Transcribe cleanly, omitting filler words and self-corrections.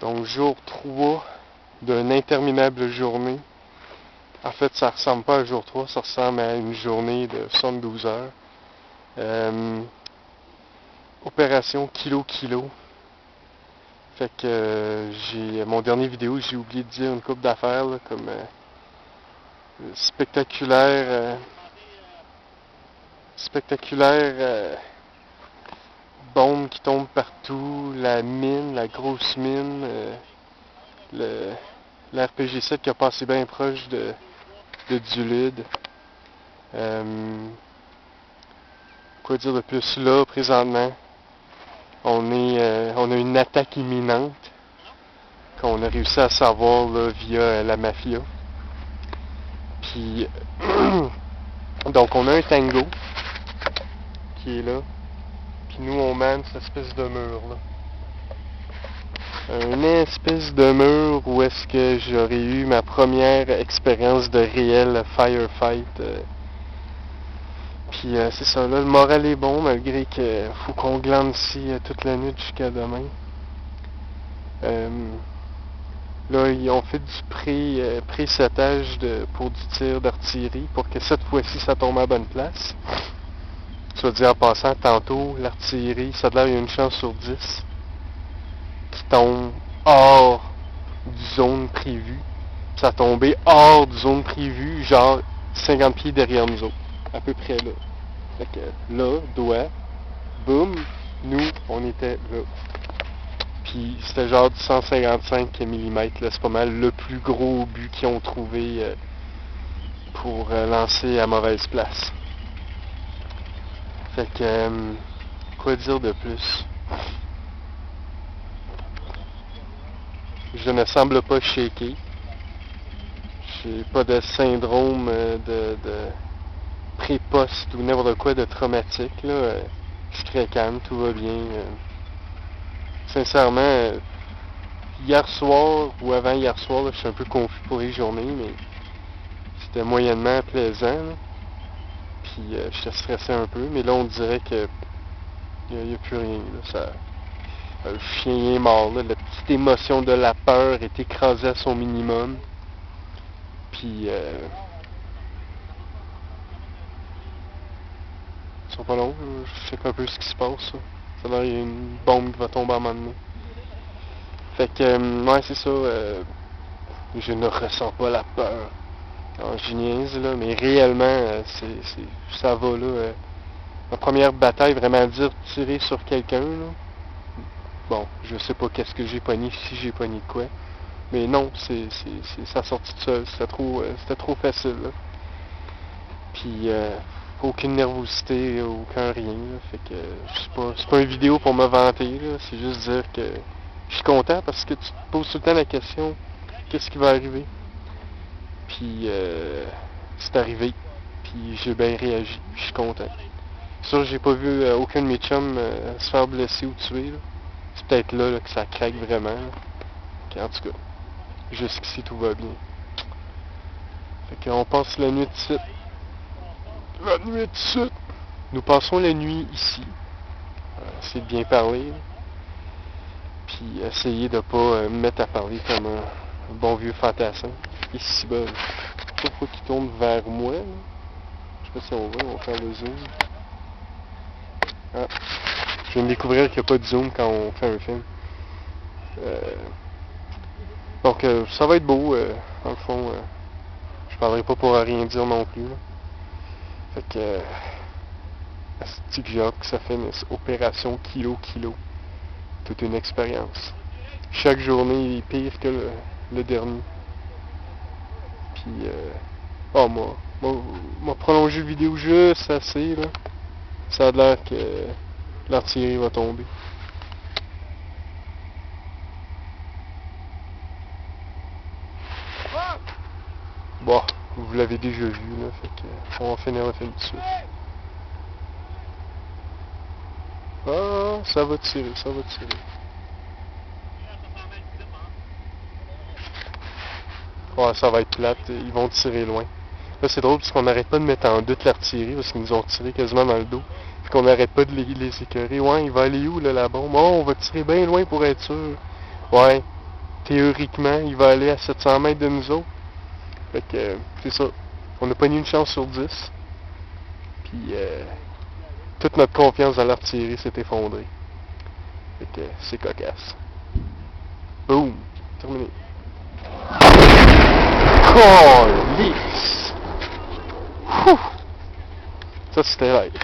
Donc jour 3 d'une interminable journée. En fait, ça ressemble pas à jour 3, ça ressemble à une journée de 72 heures. Opération kilo. Fait que j'ai mon dernier vidéo, j'ai oublié de dire une couple d'affaires là, comme spectaculaire bombes qui tombent partout, la mine, la grosse mine, l'RPG-7 qui a passé bien proche de Dulude. Quoi dire de plus là, présentement? On a une attaque imminente qu'on a réussi à savoir là, via la mafia. Puis, donc on a un tango qui est là. Puis nous, on mène cette espèce de mur là. Une espèce de mur où est-ce que j'aurais eu ma première expérience de réel firefight. Puis c'est ça, là, le moral est bon, malgré qu'il faut qu'on glande ici toute la nuit jusqu'à demain. Là, ils ont fait du pré-setage pour du tir d'artillerie, pour que cette fois-ci, ça tombe à bonne place. Soit dit en passant, tantôt, l'artillerie, ça a l'air, il y a une chance sur 10 qui tombe hors du zone prévue. Ça a tombé hors du zone prévue, genre 50 pieds derrière nous autres. À peu près là. Fait que là, doigt, boum, nous, on était là. Puis c'était genre du 155 mm, là, c'est pas mal le plus gros but qu'ils ont trouvé pour lancer à mauvaise place. Fait que, quoi dire de plus? Je ne semble pas shaké. J'ai pas de syndrome de pré-post ou n'importe quoi de traumatique, là. Je suis très calme, tout va bien. Sincèrement, hier soir ou avant-hier soir, là, je suis un peu confus pour les journées, mais c'était moyennement plaisant. Là. Puis j'étais stressé un peu, mais là on dirait que il n'y a plus rien. Là. Le chien est mort. Là. La petite émotion de la peur est écrasée à son minimum. Puis ils sont pas longs. Je sais un peu ce qui se passe. Ça a l'air qu'il y a une bombe qui va tomber à un moment donné. Fait que, ouais, c'est ça. Je ne ressens pas la peur. Alors, je niaise, là, mais réellement, ça va, là. Ma première bataille, vraiment dire tirer sur quelqu'un, là. Bon, je sais pas qu'est-ce que j'ai pogné, si j'ai pogné de quoi. Mais non, ça sorti de seul. C'était trop facile, là. Puis, aucune nervosité, aucun rien, là. Fait que, c'est pas une vidéo pour me vanter, là. C'est juste dire que je suis content parce que tu te poses tout le temps la question, qu'est-ce qui va arriver? Puis, c'est arrivé. Puis, j'ai bien réagi. Je suis content. Sûr, j'ai pas vu aucun de mes chums se faire blesser ou tuer, là. C'est peut-être là, que ça craque vraiment. Là. En tout cas, jusqu'ici, tout va bien. Fait qu'on passe la nuit de suite. La nuit de suite! Nous passons la nuit ici. Essayer de bien parler. Là. Puis essayer de pas me mettre à parler comme un bon vieux fantassin. Ici, bas. Chaque fois qu'il tourne vers moi. Là. Je sais pas si on va faire le zoom. Ah. Je viens de découvrir qu'il n'y a pas de zoom quand on fait un film. Donc, ça va être beau. Dans le fond, je parlerai pas pour rien dire non plus. Là. Fait que, Astic Jacques, ça fait une opération kilo. Toute une expérience. Chaque journée est pire que le dernier. Puis, m'a prolongé la vidéo juste assez, là. Ça a l'air que l'artillerie va tomber. Bon, vous l'avez déjà vu, là, fait que on va finir le film tout de suite. Ah, ça va tirer. Ouais, ça va être plate, ils vont tirer loin. Là, c'est drôle parce qu'on n'arrête pas de mettre en doute l'artillerie parce qu'ils nous ont tiré quasiment dans le dos. Puis qu'on n'arrête pas de les écœurer. Ouais, il va aller où, là, la bombe? Oh, on va tirer bien loin pour être sûr. Ouais, théoriquement, il va aller à 700 mètres de nous autres. Fait que, c'est ça. On n'a pas eu une chance sur 10. Puis, toute notre confiance dans l'artillerie s'est effondrée. Fait que, c'est cocasse. Boum! Terminé. Calice! Ça, c'était live.